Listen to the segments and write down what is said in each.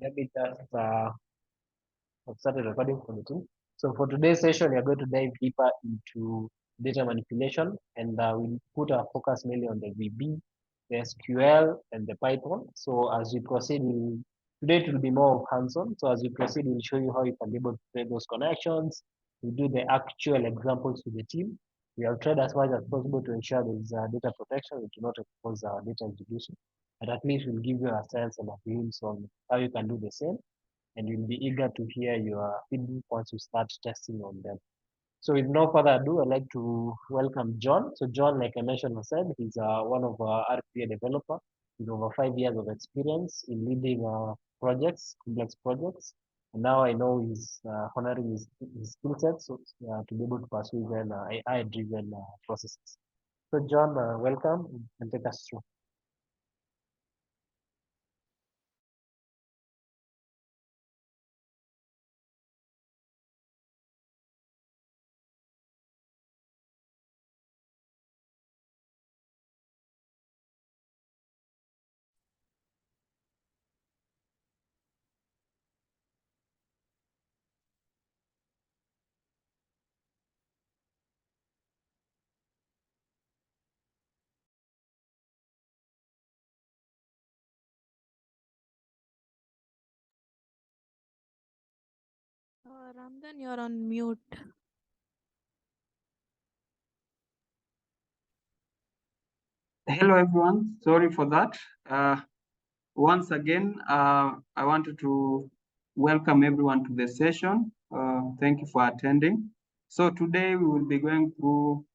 Let me just I've started recording for the team. So for today's session, we are going to dive deeper into data manipulation, and we'll put our focus mainly on the VB, the SQL, and the Python. So as we proceed, today it will be more of hands-on. So as we proceed, we'll show you how you can be able to create those connections. We do the actual examples with the team. We have tried as much as possible to ensure there is data protection. We do not expose our data execution, but at least we'll give you a sense and a glimpse on how you can do the same, and we'll be eager to hear your feedback once you start testing on them. So with no further ado, I'd like to welcome John. So John, like I mentioned, he's one of our RPA developer with over 5 years of experience in leading projects, complex projects. And now I know he's honoring his skill set so, to be able to pursue even AI-driven processes. So John, welcome and take us through. Ramdan, you're on mute. Hello, everyone. Sorry for that. Once again, I wanted to welcome everyone to the session. Thank you for attending. So today we will be going through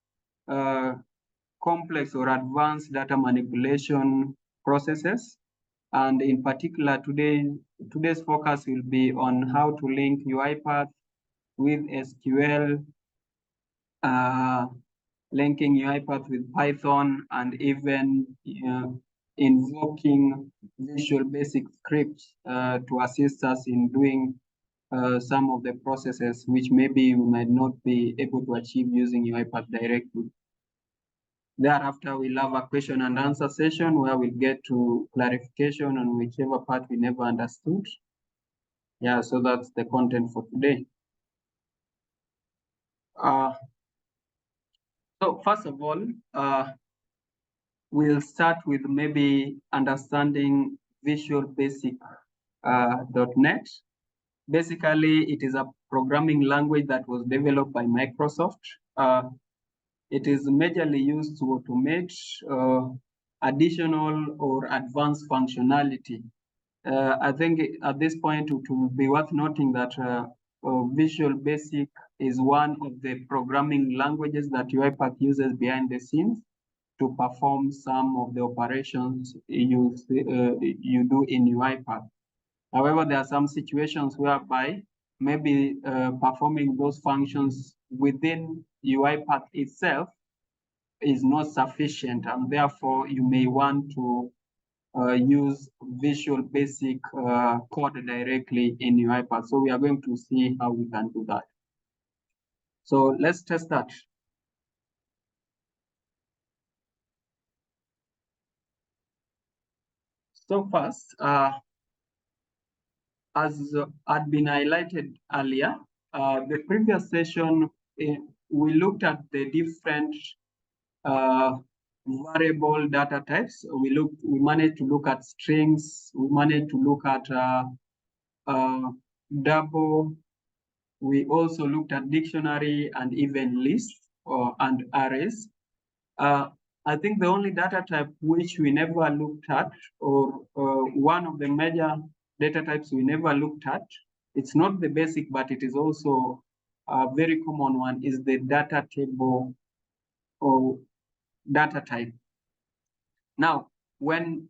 complex or advanced data manipulation processes. And in particular, today's focus will be on how to link UiPath with SQL, linking UiPath with Python, and even invoking Visual Basic scripts to assist us in doing some of the processes which maybe we might not be able to achieve using UiPath directly. Thereafter, we'll have a question and answer session where we'll get to clarification on whichever part we never understood. Yeah, so that's the content for today. So first of all, we'll start with maybe understanding Visual Basic .NET. Basically, it is a programming language that was developed by Microsoft. It is majorly used to automate additional or advanced functionality. I think at this point it will be worth noting that Visual Basic is one of the programming languages that UiPath uses behind the scenes to perform some of the operations you do in UiPath. However, there are some situations whereby maybe performing those functions within UiPath itself is not sufficient, and therefore you may want to use Visual Basic code directly in UiPath. So we are going to see how we can do that. So let's test that. So first, as had been highlighted earlier, the previous session, we looked at the different variable data types. We managed to look at strings. We managed to look at double. We also looked at dictionary and even lists and arrays. I think the only data type which we never looked at, or one of the major data types we never looked at, it's not the basic, but it is also a very common one, is the data table or data type. Now, when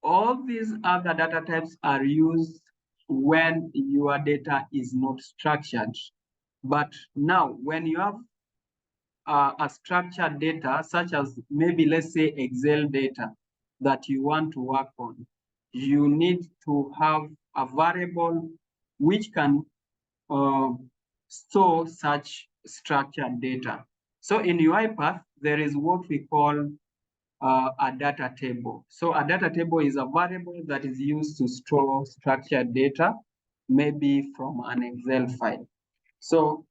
all these other data types are used when your data is not structured, but now when you have a structured data, such as maybe let's say Excel data that you want to work on, you need to have a variable which can store such structured data. So in UiPath, there is what we call a data table. So a data table is a variable that is used to store structured data, maybe from an Excel file. So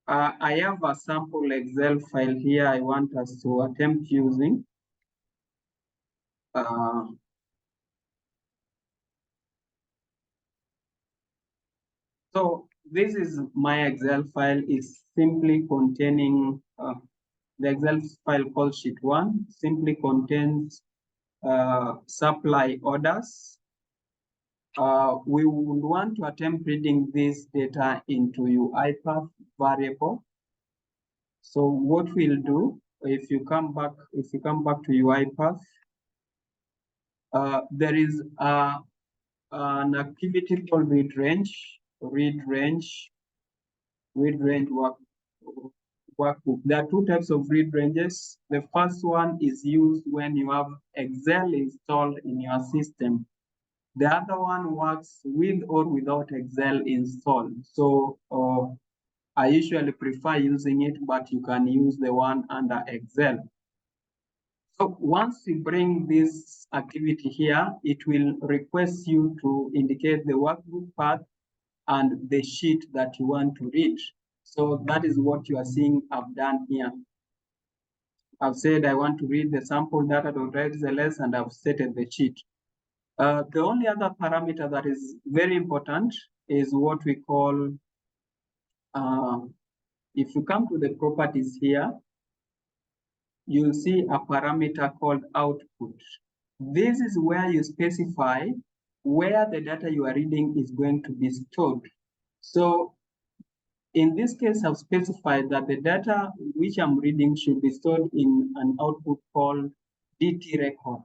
I have a sample Excel file here I want us to attempt using. So this is my Excel file, is simply containing the Excel file called sheet 1 simply contains supply orders. We would want to attempt reading this data into UiPath variable. So what we'll do, if you come back to UiPath, there is an activity called read range workbook. There are two types of read ranges. The first one is used when you have Excel installed in your system. The other one works with or without Excel installed. So I usually prefer using it, but you can use the one under Excel. So once you bring this activity here, it will request you to indicate the workbook path and the sheet that you want to read. So that is what you are seeing I've done here. I've said I want to read the sample data.xls and I've set the sheet. The only other parameter that is very important is what we call, if you come to the properties here, you'll see a parameter called output. This is where you specify where the data you are reading is going to be stored. So in this case, I've specified that the data which I'm reading should be stored in an output called DT record.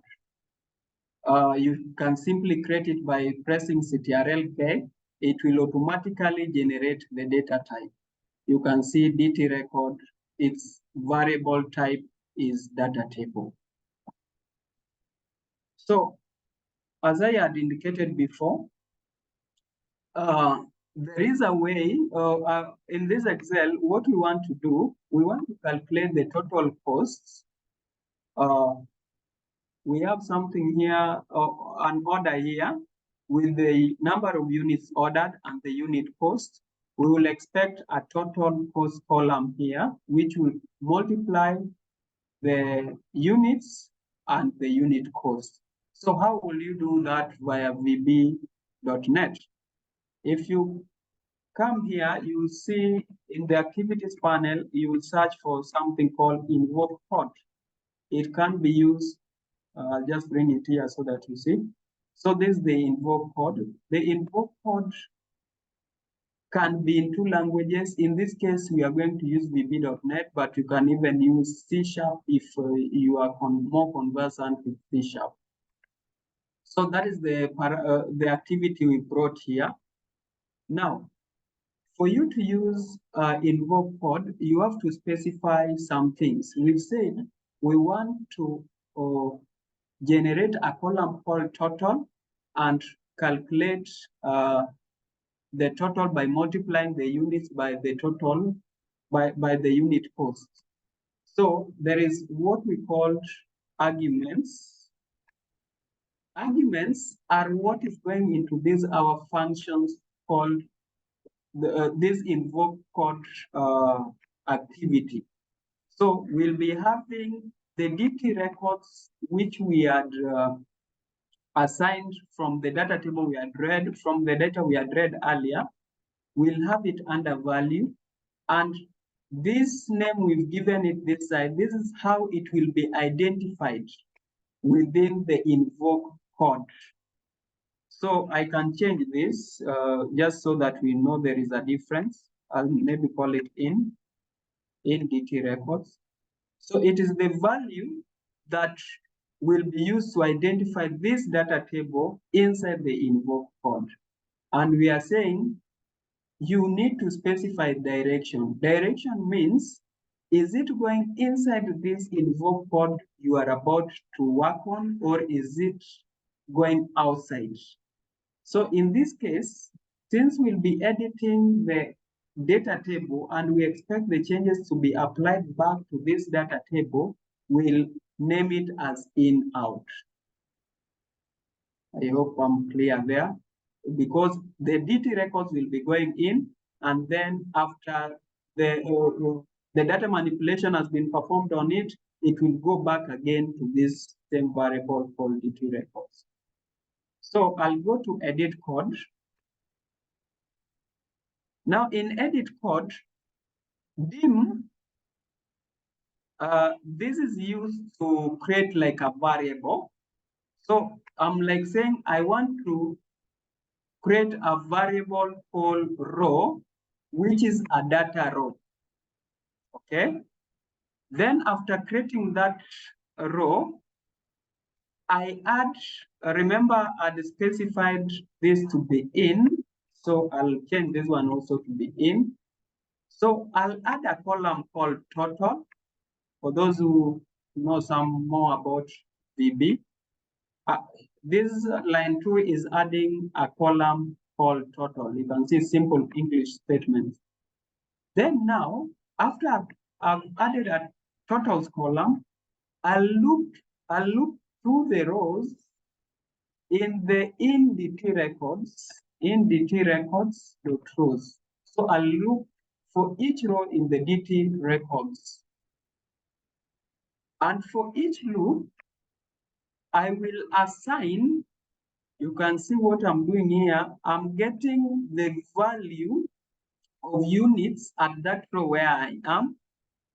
You can simply create it by pressing CTRL-K. It will automatically generate the data type. You can see DT record, its variable type is data table. So as I had indicated before, there is a way in this Excel, what we want to do, we want to calculate the total costs. We have something here, an order here with the number of units ordered and the unit cost. We will expect a total cost column here, which will multiply the units and the unit cost. So how will you do that via VB.NET? If you come here, you will see in the activities panel, you will search for something called invoke code. It can be used, just bring it here so that you see. So this is the invoke code. The invoke code can be in two languages. In this case, we are going to use VB.NET, but you can even use C# if you are more conversant with C#. So that is the activity we brought here. Now, for you to use invoke code, you have to specify some things. We've said we want to generate a column called total and calculate the total by multiplying the units by the total by the unit cost. So there is what we call arguments. Arguments are what is going into these our functions called this invoke code activity. So we'll be having the DT records which we had assigned from the data table we had read, from the data we had read earlier. We'll have it under value, and this name we've given it this side. This is how it will be identified within the invoke code. So I can change this just so that we know there is a difference. I'll maybe call it in DT records. So it is the value that will be used to identify this data table inside the invoke code. And we are saying you need to specify direction. Direction means, is it going inside this invoke code you are about to work on, or is it going outside? So in this case, since we'll be editing the data table and we expect the changes to be applied back to this data table, we'll name it as in out. I hope I'm clear there, because the DT records will be going in, and then after the data manipulation has been performed on it, it will go back again to this same variable called DT records. So I'll go to edit code. Now in edit code, dim, this is used to create like a variable. So I'm like saying I want to create a variable called row, which is a data row. Okay. Then after creating that row, I add, remember I'd specified this to be in. So I'll change this one also to be in. So I'll add a column called total. For those who know some more about VB, this line 2 is adding a column called total. You can see simple English statements. Then now, after I've added a totals column, I'll look through the rows in the in DT records dot rows. So I'll look for each row in the DT records. And for each loop, I will assign, you can see what I'm doing here. I'm getting the value of units at that row where I am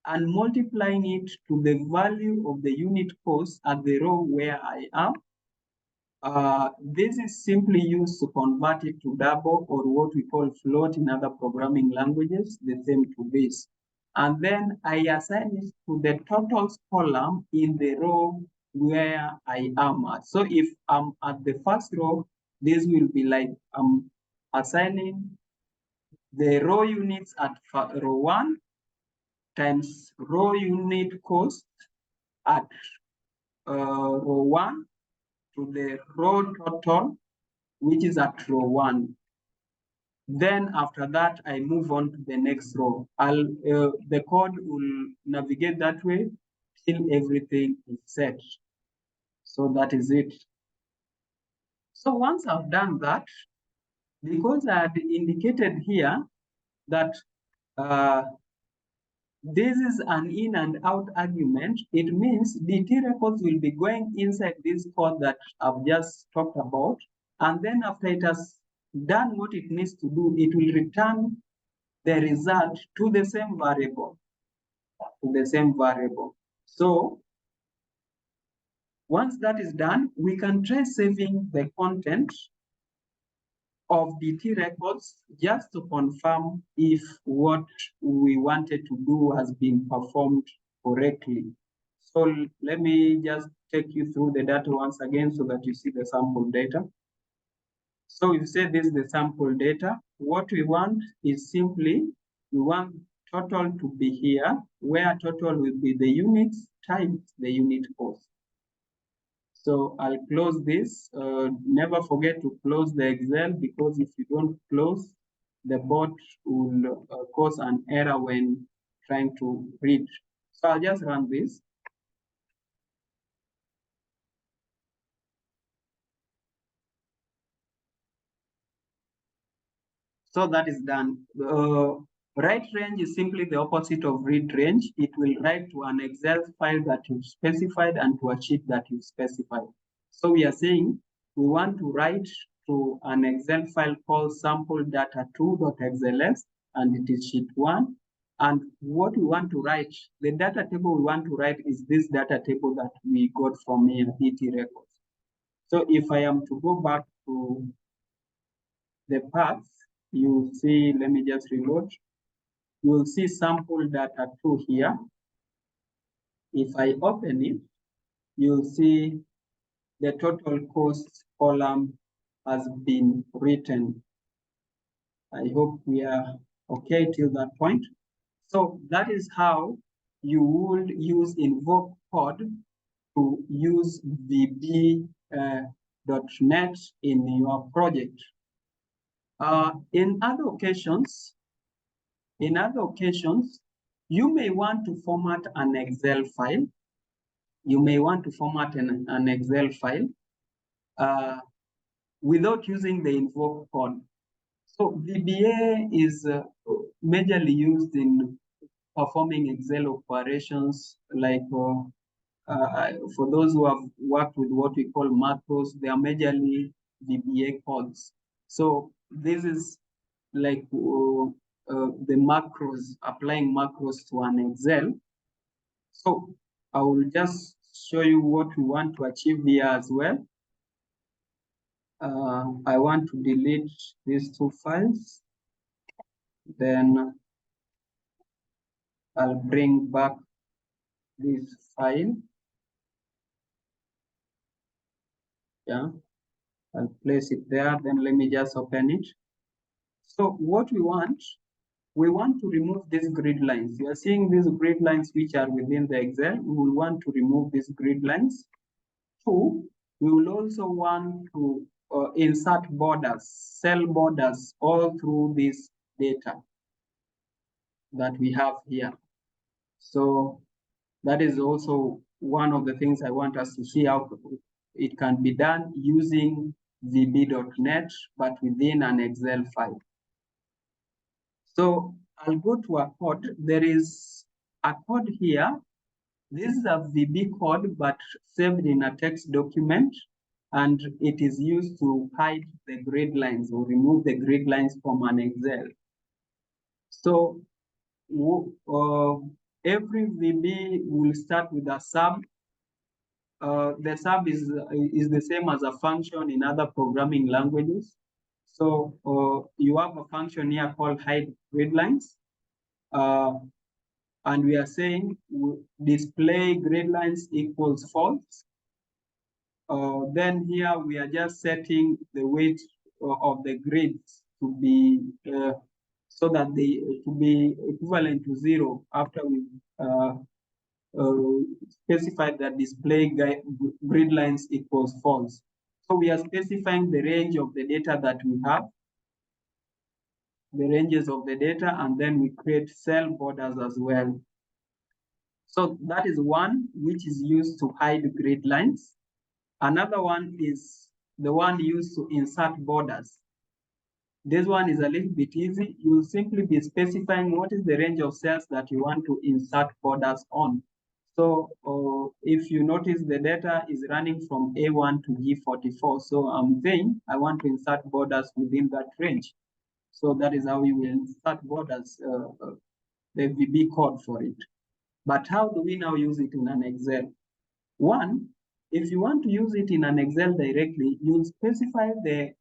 and multiplying it to the value of the unit cost at the row where I am. This is simply used to convert it to double, or what we call float in other programming languages, the same to this. And then I assign it to the totals column in the row where I am at. So if I'm at the first row, this will be like I'm assigning the row units at row 1 times row unit cost at row 1 to the row total, which is at row 1. Then after that, I move on to the next row. The code will navigate that way till everything is set. So that is it. So once I've done that, because I had indicated here that this is an in and out argument, it means DT records will be going inside this code that I've just talked about. And then after it has done what it needs to do, it will return the result to the same variable, So once that is done, we can try saving the content of DT records just to confirm if what we wanted to do has been performed correctly. So let me just take you through the data once again so that you see the sample data. So if you say this is the sample data, what we want is simply, we want total to be here, where total will be the units times the unit cost. So I'll close this. Never forget to close the Excel, because if you don't close, the bot will cause an error when trying to read. So I'll just run this. So that is done. Write range is simply the opposite of read range. It will write to an Excel file that you've specified and to a sheet that you've specified. So we are saying we want to write to an Excel file called sample data2.xls, and it is sheet 1. And what we want to write, the data table we want to write is this data table that we got from here, DT records. So if I am to go back to the path, you see, let me just reload. You will see sample data 2 here. If I open it, you'll see the total cost column has been written. I hope we are okay till that point. So that is how you would use invoke code to use VB.NET in your project. In other occasions, you may want to format an Excel file you may want to format an Excel file without using the invoke code. So VBA is majorly used in performing Excel operations, like for those who have worked with what we call macros, they are majorly VBA codes. So this is like the macros, applying macros to an Excel. So I will just show you what we want to achieve here as well. I want to delete these two files. Then I'll bring back this file. Yeah, I'll place it there. Then let me just open it. So what we want to remove these grid lines. You are seeing these grid lines which are within the Excel. We will want to remove these grid lines. Two, we will also want to insert borders, cell borders all through this data that we have here. So that is also one of the things I want us to see how it can be done using VB.NET, but within an Excel file. So I'll go to a code. There is a code here. This is a VB code, but saved in a text document, and it is used to hide the grid lines or remove the grid lines from an Excel. So every VB will start with a sub. The sub is the same as a function in other programming languages. So you have a function here called hide grid lines. And we are saying display grid lines equals false. Then here we are just setting the weight of the grids to be so that they to be equivalent to 0 after we specified that display grid lines equals false. So we are specifying the range of the data that we have, the ranges of the data, and then we create cell borders as well. So that is one which is used to hide grid lines. Another one is the one used to insert borders. This one is a little bit easy. You will simply be specifying what is the range of cells that you want to insert borders on. So if you notice the data is running from A1 to G44, so I'm saying I want to insert borders within that range. So that is how we will insert borders, the VB code for it. But how do we now use it in an Excel? One, if you want to use it in an Excel directly, you'll specify the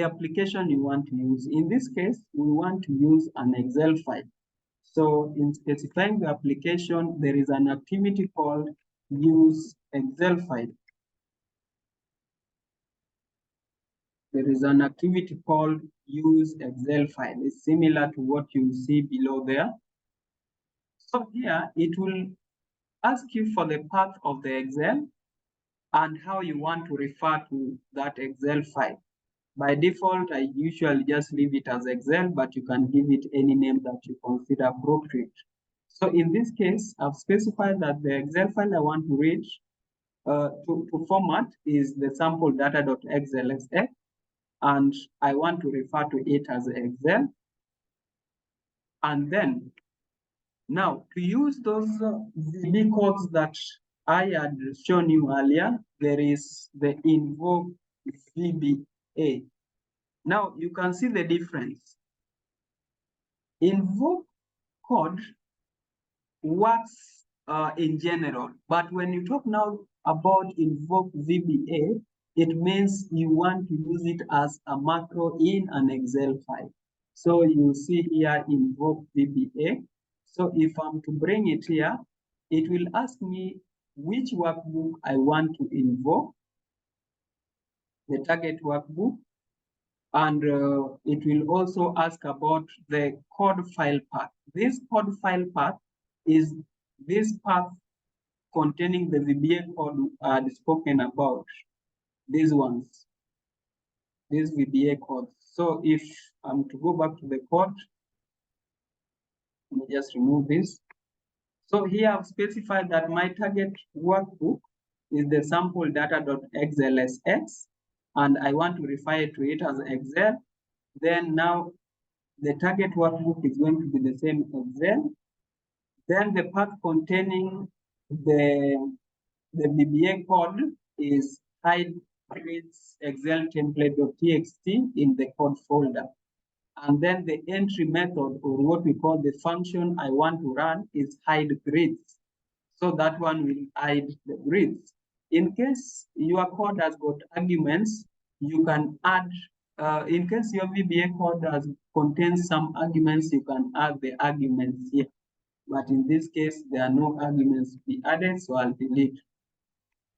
application you want to use. In this case, we want to use an Excel file. So in specifying the application, there is an activity called use Excel file. There is an activity called use Excel file. It's similar to what you see below there. So here it will ask you for the path of the Excel and how you want to refer to that Excel file. By default, I usually just leave it as Excel, but you can give it any name that you consider appropriate. So in this case, I've specified that the Excel file I want to read to format is the sample data.xlsx, and I want to refer to it as Excel. And then now to use those VB codes that I had shown you earlier, there is the invoke VBA. Now you can see the difference. Invoke code works in general, but when you talk now about invoke VBA, it means you want to use it as a macro in an Excel file. So you see here invoke VBA. So if I'm to bring it here, it will ask me which workbook I want to invoke, the target workbook, and it will also ask about the code file path. This code file path is this path containing the VBA code I had spoken about, these ones, these VBA codes. So if I'm to go back to the code, let me just remove this. So here I've specified that my target workbook is the sample data.xlsx, and I want to refer to it as Excel. Then now the target workbook is going to be the same Excel. Then the path containing the VBA code is hide creates Excel template.txt in the code folder. And then the entry method, or what we call the function I want to run, is hide grids. So that one will hide the grids. In case your code has got arguments, you can add, in case your VBA code contains some arguments, you can add the arguments here. But in this case, there are no arguments to be added, so I'll delete.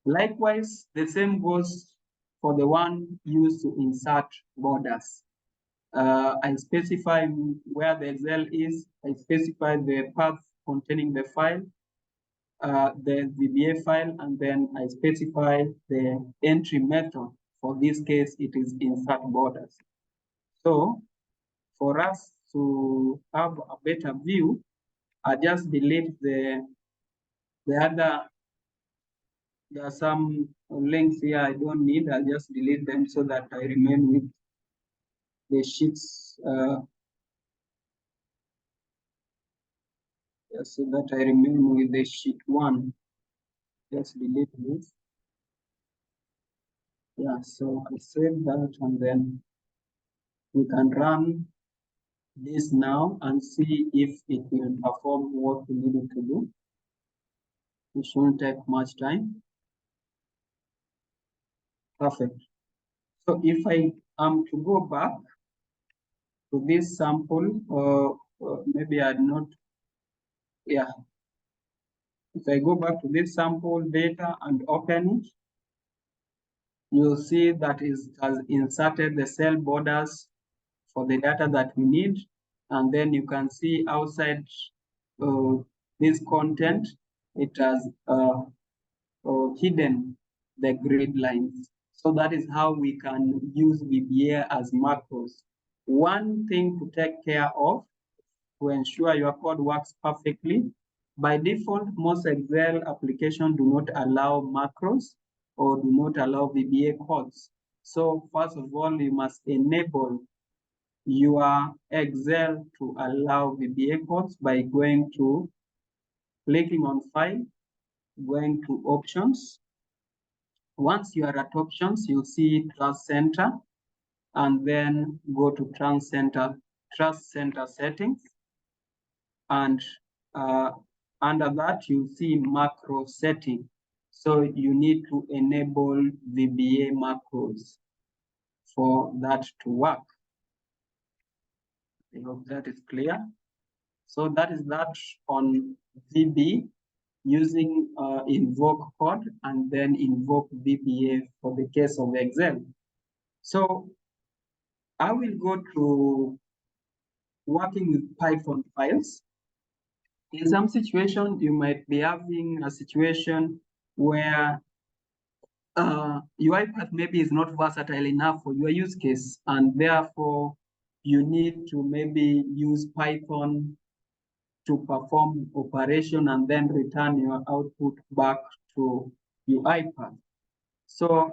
Likewise, the same goes for the one used to insert borders. I specify where the Excel is, I specify the path containing the file, the VBA file, and then I specify the entry method. For this case, it is insert borders. So for us to have a better view, I just delete the other. There are some links here I don't need. I'll just delete them so that I remain with the sheets. So that I remain with the sheet 1. Just delete this. Yeah, so I save that, and then we can run this now and see if it will perform what we need it to do. It shouldn't take much time. Perfect. So if I am to go back to this sample, maybe I not, yeah. If I go back to this sample data and open it, you'll see that it has inserted the cell borders for the data that we need. And then you can see outside this content, it has hidden the grid lines. So that is how we can use VBA as macros. One thing to take care of to ensure your code works perfectly. By default, most Excel applications do not allow macros or do not allow VBA codes. So first of all, you must enable your Excel to allow VBA codes by going to clicking on File, going to Options. Once you are at Options, you'll see Trust Center, and then go to Trust Center settings. And under that, you see macro setting. So you need to enable VBA macros for that to work. I hope that is clear. So that is that on VB using invoke code and then invoke VBA for the case of Excel. So I will go to working with Python files. In some situation, you might be having a situation where UiPath maybe is not versatile enough for your use case, and therefore you need to maybe use Python to perform operation and then return your output back to UiPath. So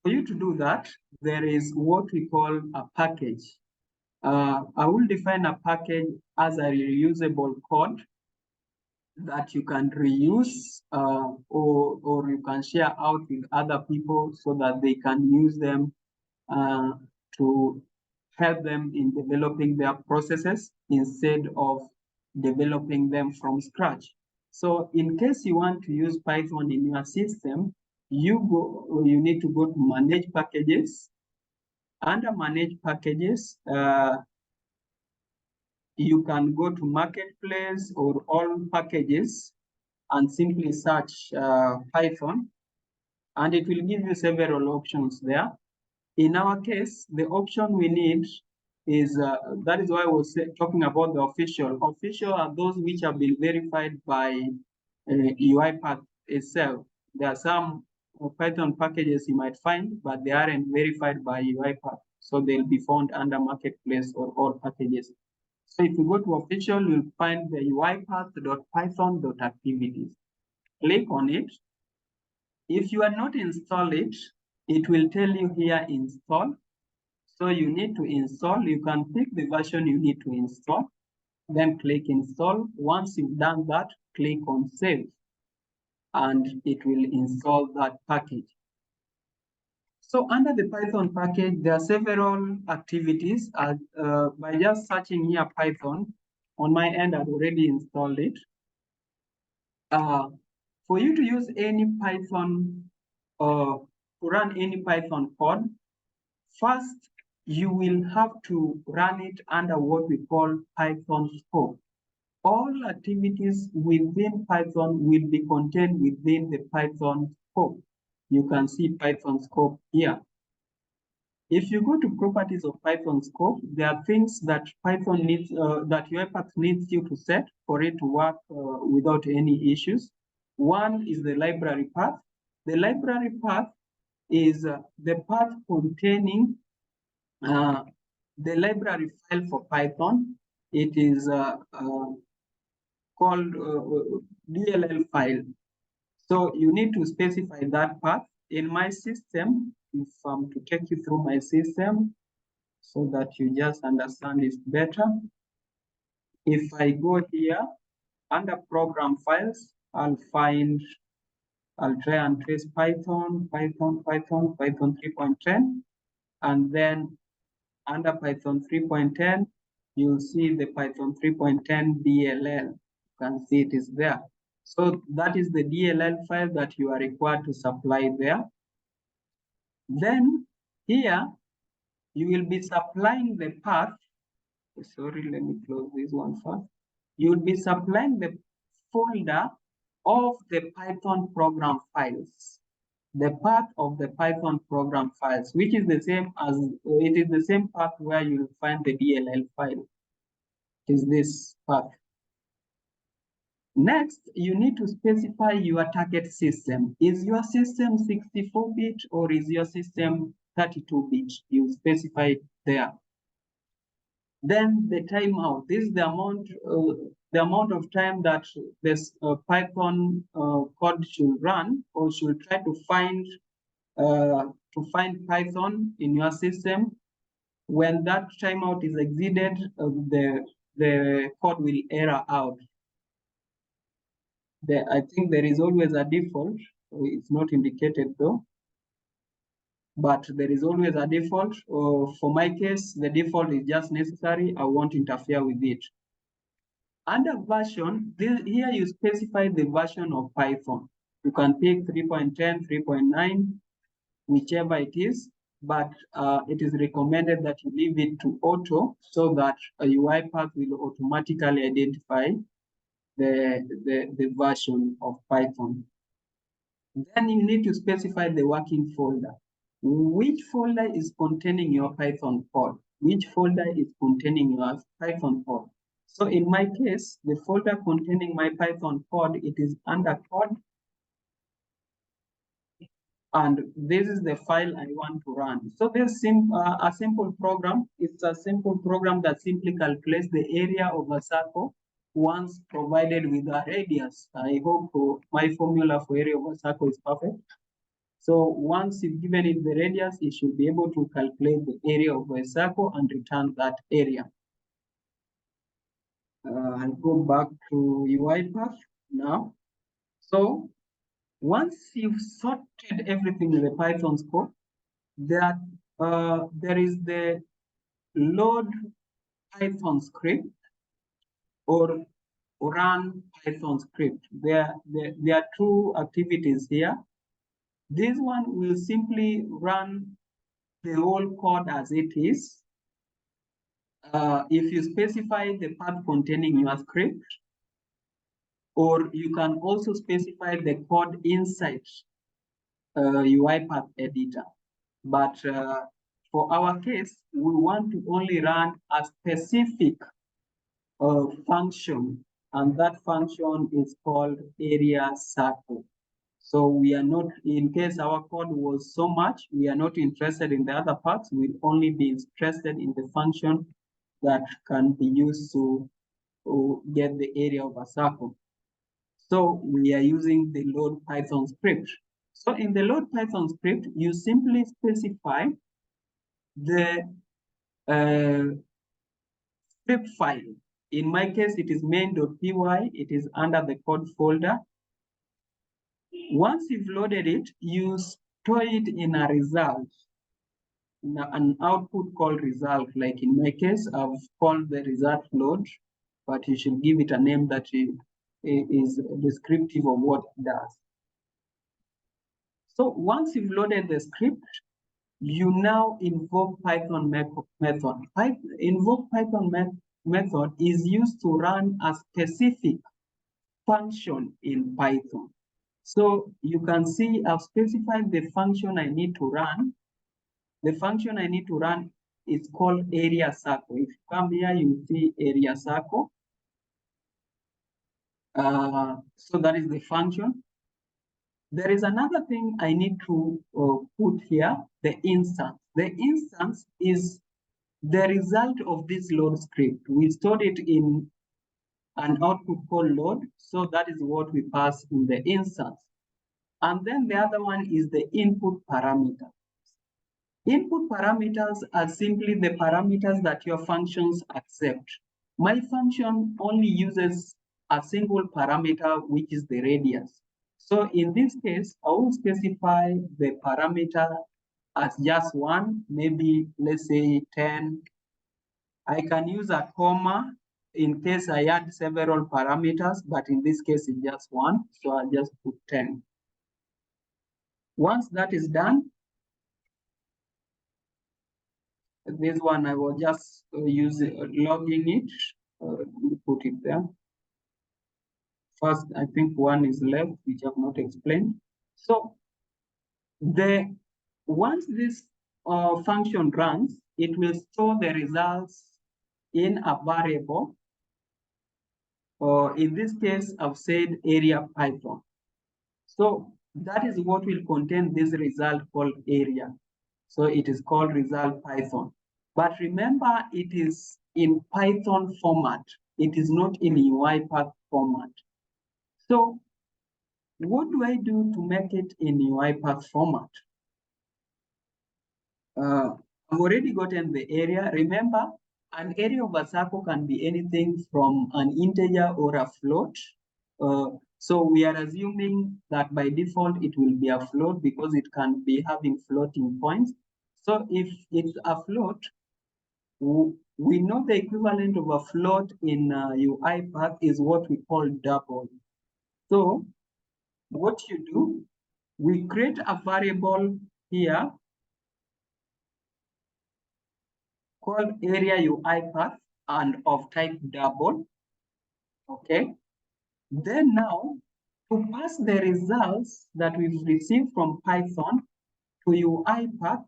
for you to do that, there is what we call a package. I will define a package as a reusable code that you can reuse or you can share out with other people so that they can use them to help them in developing their processes instead of developing them from scratch. So in case you want to use Python in your system, you need to go to Manage Packages. Under Manage Packages, you can go to Marketplace or All Packages and simply search Python, and it will give you several options there. In our case, the option we need is, that is why I was talking about the official. Official are those which have been verified by UiPath itself. There are some Python packages you might find, but they aren't verified by UiPath. So they'll be found under Marketplace or All Packages. So if you go to official, you'll find the uipath.python.activities. Click on it. If you are not installed it, it will tell you here install. So you need to install. You can pick the version you need to install. Then click install. Once you've done that, click on save. And it will install that package. So under the Python package, there are several activities. By just searching here Python, on my end, I've already installed it. For you to use any Python, to run any Python code, first, you will have to run it under what we call Python scope. All activities within Python will be contained within the Python scope. You can see Python scope here. If you go to properties of Python scope, there are things that Python needs, that UiPath needs you to set for it to work without any issues. One is the library path. The library path is the path containing the library file for Python. It is called DLL file. So you need to specify that path. In my system, if I'm to take you through my system so that you just understand it better. If I go here under program files, I'll try and trace Python 3.10. And then under Python 3.10, you'll see the Python 3.10 DLL. You can see it is there. So that is the DLL file that you are required to supply there. Then here, you will be supplying the path. Sorry, let me close this one first. You will be supplying the folder of the Python program files. The path of the Python program files, which is the same as, it is the same path where you will find the DLL file. It is this path. Next, you need to specify your target system. Is your system 64-bit or is your system 32-bit? You specify it there. Then the timeout. This is the amount of time that this Python code should run or should try to find Python in your system. When that timeout is exceeded, the code will error out. I think there is always a default. It's not indicated though, but there is always a default. For my case, the default is just necessary. I won't interfere with it. Under version, here you specify the version of Python. You can pick 3.10, 3.9, whichever it is, but it is recommended that you leave it to auto so that UiPath will automatically identify the version of Python. Then you need to specify the working folder. Which folder is containing your Python code? Which folder is containing your Python code? So in my case, the folder containing my Python code, it is under code. And this is the file I want to run. So there's a simple program. It's a simple program that simply calculates the area of a circle once provided with a radius. I hope my formula for area of a circle is perfect. So once you've given it the radius, it should be able to calculate the area of a circle and return that area. I'll go back to UiPath now. So once you've sorted everything in the Python scope, there is the load Python script or run Python script. There are two activities here. This one will simply run the whole code as it is. If you specify the path containing your script, or you can also specify the code inside UiPath editor. But for our case, we want to only run a specific function, and that function is called area circle. So we are not, in case our code was so much, we are not interested in the other parts. We'll only be interested in the function that can be used to get the area of a circle. So we are using the load Python script. So in the load Python script, you simply specify the script file. In my case, it is main.py. It is under the code folder. Once you've loaded it, you store it in a result, in an output called result. Like in my case, I've called the result load, but you should give it a name that is descriptive of what it does. So once you've loaded the script, you now invoke Python method. Invoke Python method is used to run a specific function in Python. So you can see I've specified the function I need to run. The function I need to run is called area circle. If you come here, you see area circle. So that is the function. There is another thing I need to put here, the instance. The instance is the result of this load script. We stored it in an output called load, so that is what we pass in the instance. And then the other one is the input parameter. Input parameters are simply the parameters that your functions accept. My function only uses a single parameter, which is the radius. So in this case, I will specify the parameter as just one, maybe let's say 10. I can use a comma in case I add several parameters, but in this case, it's just one. So I'll just put 10. Once that is done, this one I will just use logging it. Put it there. First, I think one is left, which I've not explained. So once this function runs, it will store the results in a variable. In this case, I've said area Python. So that is what will contain this result called area. So it is called result Python. But remember, it is in Python format. It is not in UiPath format. So what do I do to make it in UiPath format? I've already gotten the area. Remember, an area of a circle can be anything from an integer or a float. So we are assuming that by default, it will be a float because it can be having floating points. So if it's a float, we know the equivalent of a float in UiPath is what we call double. So what you do, we create a variable here called area UiPath and of type double. Okay. Then now, to pass the results that we've received from Python to UiPath,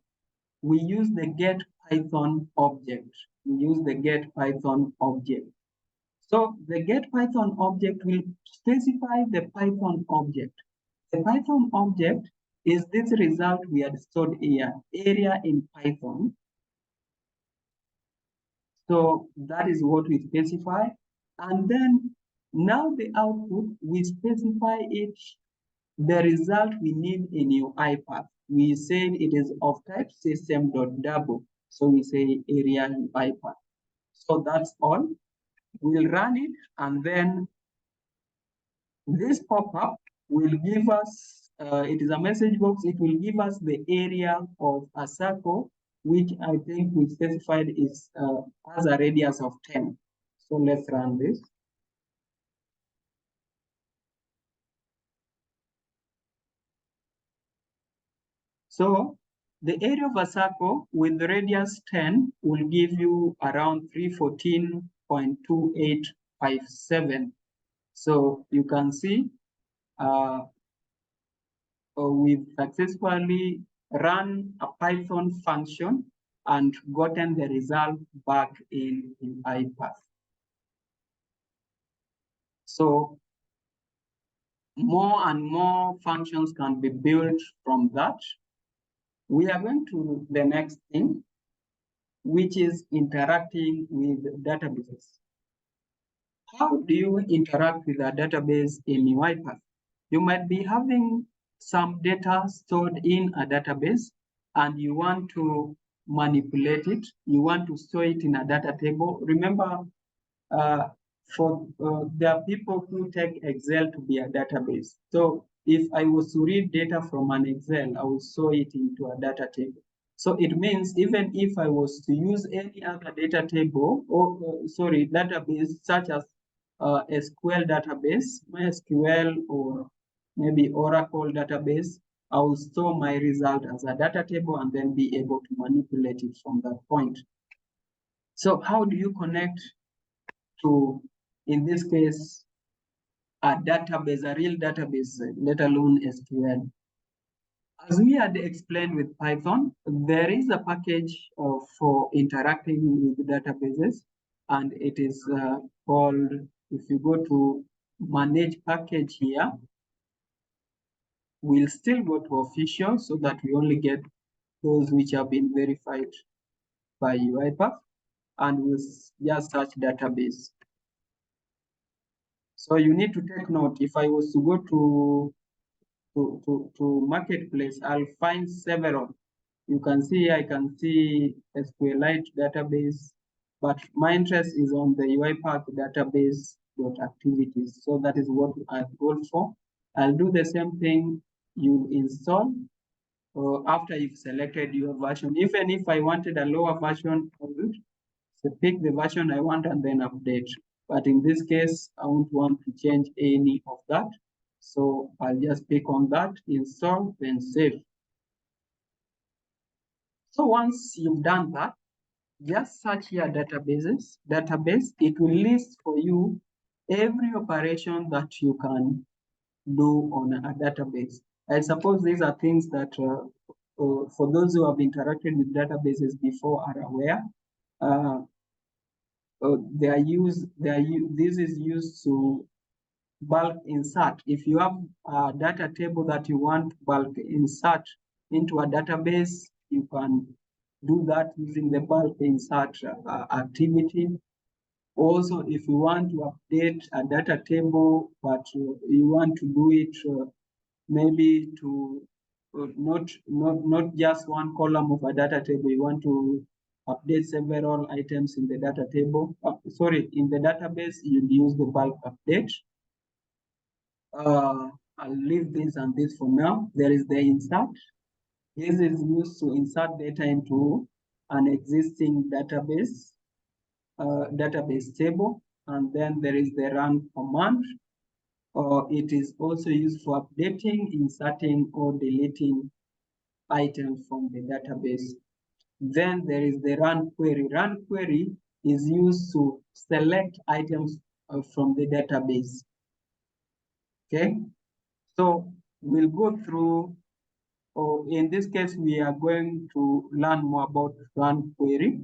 we use the get Python object. We use the get Python object. So the get Python object will specify the Python object. The Python object is this result we had stored here, area in Python. So that is what we specify. And then now the output, we specify it, the result we need in UiPath. We said it is of type system.double. So we say area UiPath. So that's all. We'll run it, and then this pop-up will give us, it is a message box, it will give us the area of a circle, which I think we specified is has a radius of 10. So let's run this. So the area of a circle with the radius 10 will give you around 314.2857. So you can see we've successfully run a Python function and gotten the result back in UiPath. So more and more functions can be built from that. We are going to the next thing. which is interacting with databases. How do you interact with a database in UiPath? You might be having some data stored in a database and you want to manipulate it. You want to store it in a data table. Remember, there are people who take Excel to be a database. So if I was to read data from an Excel, I will store it into a data table. So it means even if I was to use any other data table or database such as SQL database, MySQL, or maybe Oracle database, I will store my result as a data table and then be able to manipulate it from that point. So how do you connect to, in this case, a database, a real database, let alone SQL? As we had explained with Python, there is a package for interacting with databases, and it is called, if you go to manage package here, we'll still go to official so that we only get those which have been verified by UiPath, and we'll just search database. So you need to take note. If I was to go to marketplace, I'll find several. You can see, I can see SQLite database, but my interest is on the UiPath database.activities. So that is what I've gone for. I'll do the same thing. You install after you've selected your version. Even if I wanted a lower version of it, so pick the version I want and then update. But in this case, I won't want to change any of that. So I'll just pick on that, install, then save. So once you've done that, just search here database, it will list for you every operation that you can do on a database. I suppose these are things that for those who have interacted with databases before are aware. This is used to bulk insert. If you have a data table that you want to bulk insert into a database, you can do that using the bulk insert activity. Also, if you want to update a data table, but you want to do it maybe to not just one column of a data table, you want to update several items in the data table. In the database, you use the bulk update. I'll leave this and this for now. There is the insert. This is used to insert data into an existing database table, and then there is the run command. It is also used for updating, inserting, or deleting items from the database. Then there is the run query. Run query is used to select items from the database. Okay, so we'll go through, in this case, we are going to learn more about run query.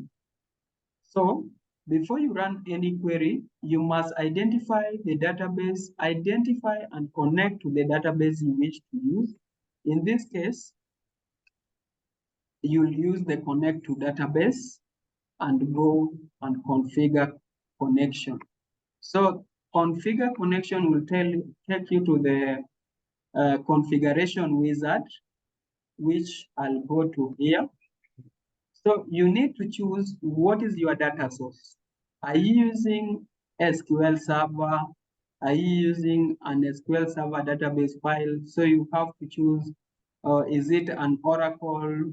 So before you run any query, you must identify the database, identify and connect to the database you wish to use. In this case, you'll use the connect to database and go and configure connection. So configure connection will take you to the configuration wizard, which I'll go to here. So you need to choose what is your data source. Are you using SQL Server? Are you using an SQL Server database file? So you have to choose, is it an Oracle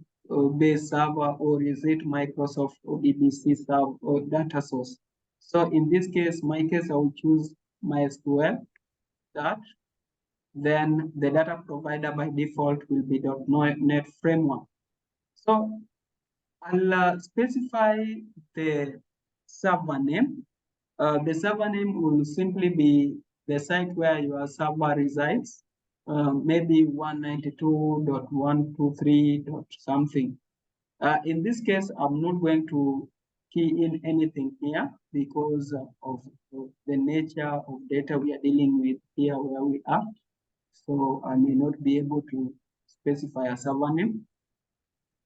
based server, or is it Microsoft or BBC server or data source? So in this case, I will choose MySQL. Then the data provider by default will be .NET Framework. So I'll specify the server name. The server name will simply be the site where your server resides, maybe 192.123. something. In this case, I'm not going to key in anything here because of the nature of data we are dealing with here where we are. So I may not be able to specify a server name.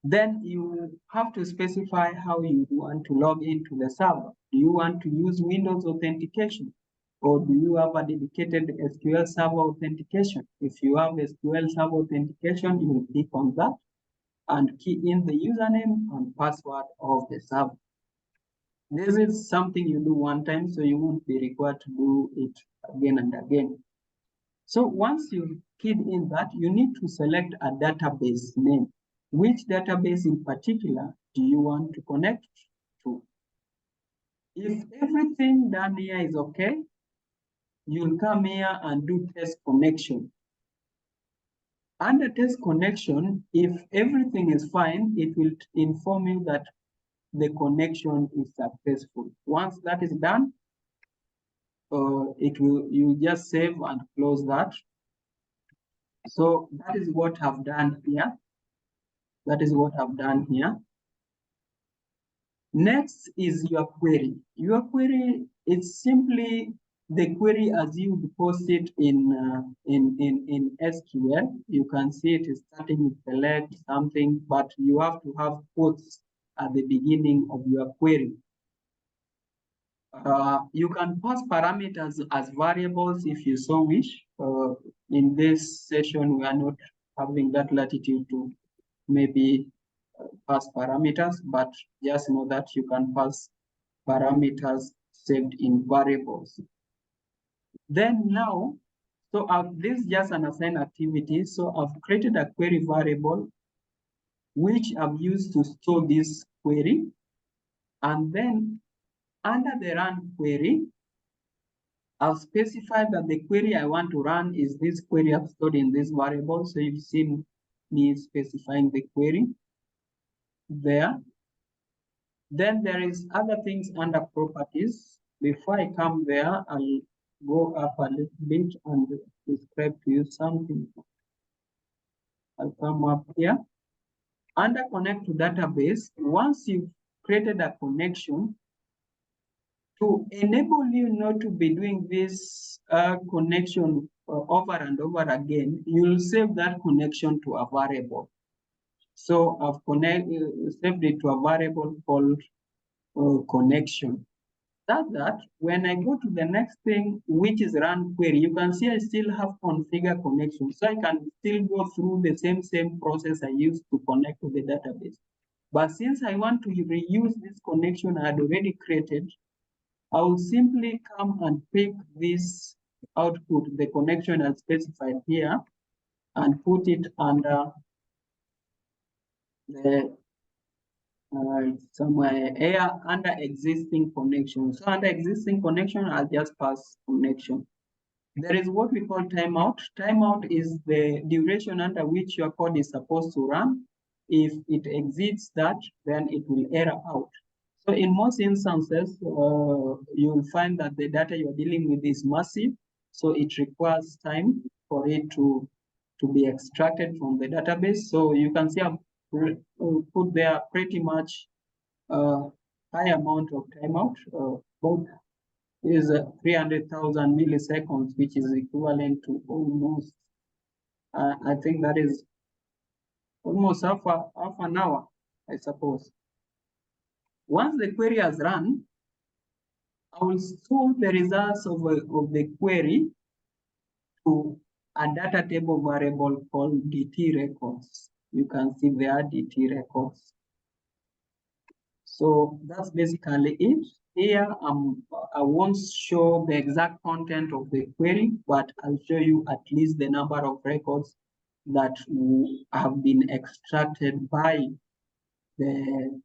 Then you have to specify how you want to log into the server. Do you want to use Windows authentication? Or do you have a dedicated SQL Server authentication? If you have SQL Server authentication, you will click on that and key in the username and password of the server. This is something you do one time, so you won't be required to do it again and again. So once you've keyed in that, you need to select a database name. Which database in particular do you want to connect to? If everything down here is okay, you'll come here and do test connection. Under test connection, if everything is fine, it will inform you that the connection is successful. Once that is done, you just save and close that. So that is what I've done here. That is what I've done here. Next is your query. Your query is simply the query as you post it in SQL. You can see it is starting with select something, but you have to have quotes at the beginning of your query. You can pass parameters as variables if you so wish. In this session, we are not having that latitude to maybe pass parameters, but just know that you can pass parameters saved in variables. Then now, so this is just an assigned activity. So I've created a query variable, which I've used to store this query. And then under the run query, I've specified that the query I want to run is this query I've stored in this variable. So you've seen me specifying the query there. Then there is other things under properties. Before I come there, I'll go up a little bit and describe to you something. I'll come up here. Under connect to database, once you've created a connection, to enable you not to be doing this connection over and over again, you'll save that connection to a variable. So I've saved it to a variable called connection. That when I go to the next thing, which is run query, you can see I still have configure connection. So I can still go through the same process I used to connect to the database. But since I want to reuse this connection I had already created, I will simply come and pick this output, the connection I specified here, and put it under the somewhere here under existing connection. So under existing connection, I'll just pass connection. There is what we call timeout. Timeout is the duration under which your code is supposed to run. If it exceeds that, then it will error out. So in most instances, you'll find that the data you're dealing with is massive. So it requires time for it to be extracted from the database. So you can see I've put there pretty much high amount of timeout. Both is 300,000 milliseconds, which is equivalent to almost, I think that is almost half an hour, I suppose. Once the query has run, I will store the results of the query to a data table variable called DT records. You can see there DT records. So that's basically it. Here, I won't show the exact content of the query, but I'll show you at least the number of records that have been extracted by the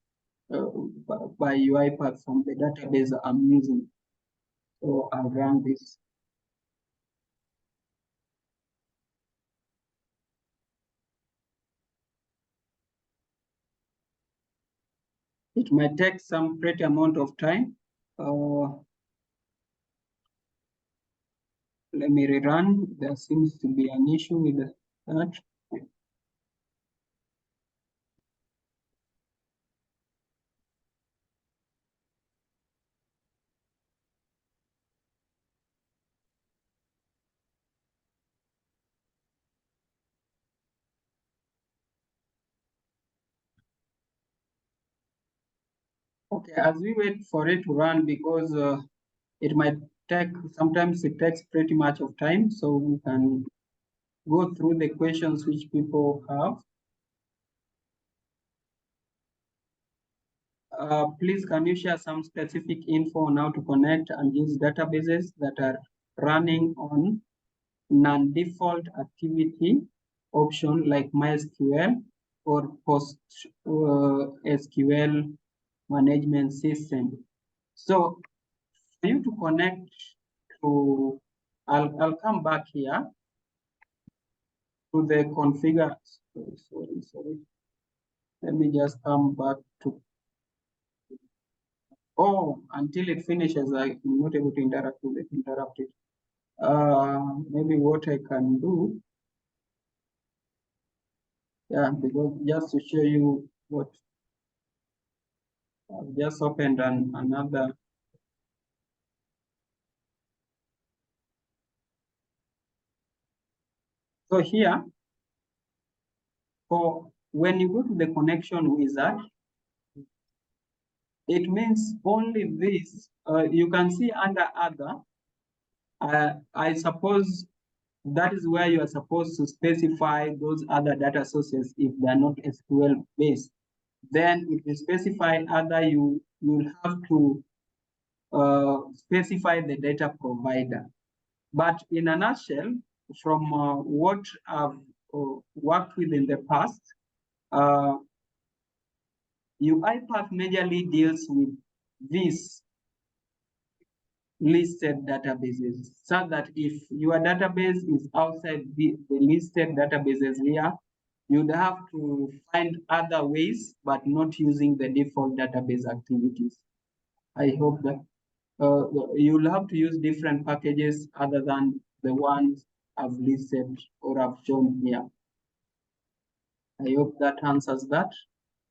by UiPath from the database I'm using. So I'll run this. It might take some pretty amount of time. Let me rerun. There seems to be an issue with that. Okay, as we wait for it to run, because it might take, sometimes it takes pretty much of time, so we can go through the questions which people have. Please, can you share some specific info on how to connect and use databases that are running on non-default activity option like MySQL or PostSQL management system? So for you to connect to, I'll come back here to the configure. Sorry. Let me just come back to. Oh, until it finishes, I'm not able to interrupt it. Maybe what I can do, yeah, because just to show you what I've just opened another. So here, for when you go to the connection wizard, it means only this. You can see under other. I suppose that is where you are supposed to specify those other data sources if they are not SQL based. Then if you specify other, you will have to specify the data provider. But in a nutshell, from what I've worked with in the past, UiPath majorly deals with these listed databases, so that if your database is outside the listed databases here, you'd have to find other ways, but not using the default database activities. I hope that you'll have to use different packages other than the ones I've listed or I've shown here. I hope that answers that.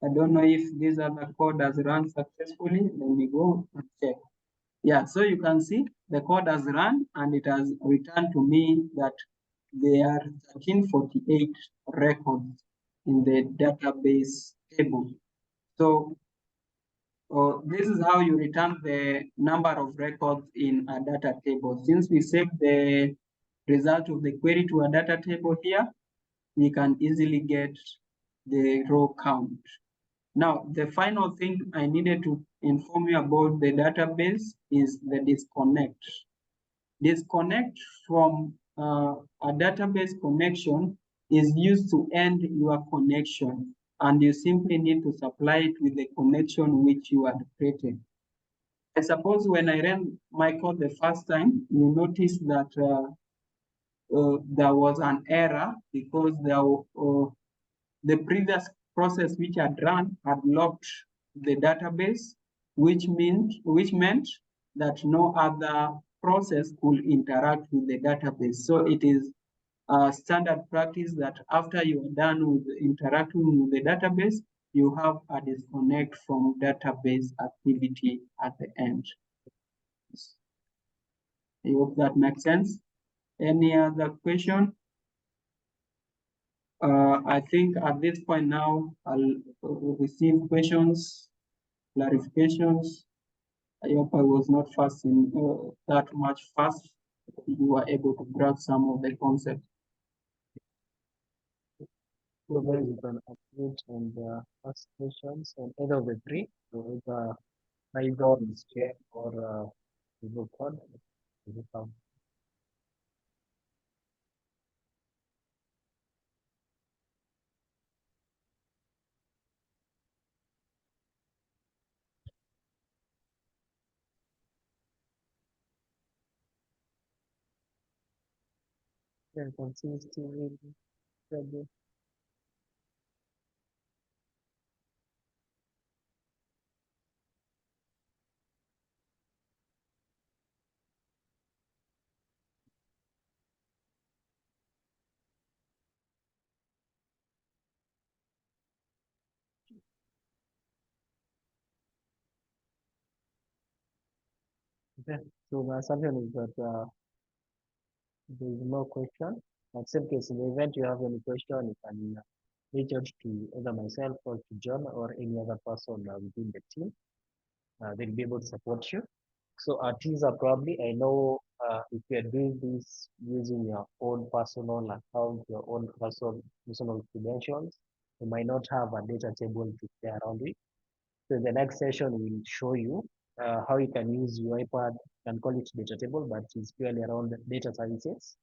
I don't know if this other code has run successfully. Let me go and check. Yeah, so you can see the code has run and it has returned to me that there are 1348 records in the database table. So this is how you return the number of records in a data table. Since we saved the result of the query to a data table here, we can easily get the row count. Now, the final thing I needed to inform you about the database is the disconnect. Disconnect from a database connection is used to end your connection, and you simply need to supply it with the connection which you had created. I suppose when I ran my code the first time, you notice that there was an error because the previous process which had run had locked the database, which meant that no other process could interact with the database. So it is a standard practice that after you are done with interacting with the database, you have a disconnect from database activity at the end. I hope that makes sense. Any other question? I think at this point now, I'll receive questions, clarifications. I hope I was not fast in that much fast. You were able to grasp some of the concepts. So guys, you can upload and ask questions on either of the three, so either Python, chat, or Google Code. Yeah, consistently. Okay. So my assumption is that there is no question. Except case in the event you have any question, you can reach out to either myself or to John or any other person within the team. they'll be able to support you. So our teaser probably, I know if you're doing this using your own personal account, your own personal credentials, you might not have a data table to play around with. So the next session will show you how you can use UiPath, you can call it data table, but it's purely around data services.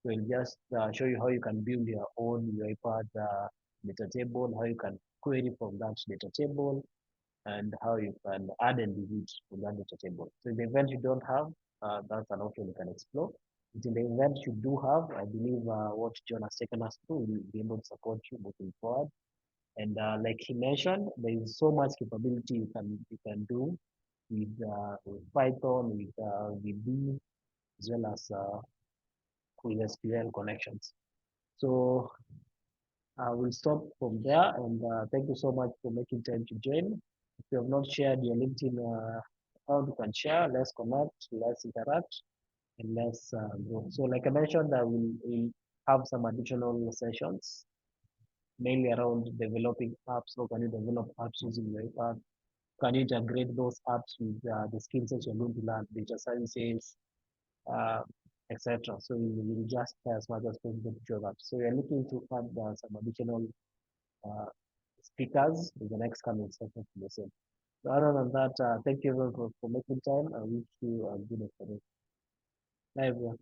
We'll just show you how you can build your own UiPath data table, how you can query from that data table, and how you can add and delete from that data table. So in the event you don't have, that's an option you can explore. But in the event you do have, I believe what John has taken us through will be able to support you moving forward. And like he mentioned, there is so much capability you can do with Python, with VB, as well as with SQL connections. So I will stop from there, and thank you so much for making time to join. If you have not shared your LinkedIn account, you can share. Let's connect, let's interact, and let's grow. So, like I mentioned, I will have some additional sessions, mainly around developing apps. How can you develop apps using UiPath? Can you integrate those apps with the skill sets you're going to learn, data sciences, uh, etc. So we will just try as much as possible to show that. So we are looking to add some additional uh, speakers in the next coming session for the same. So other than that, thank you everyone for making time. I wish you a good afternoon. Bye everyone.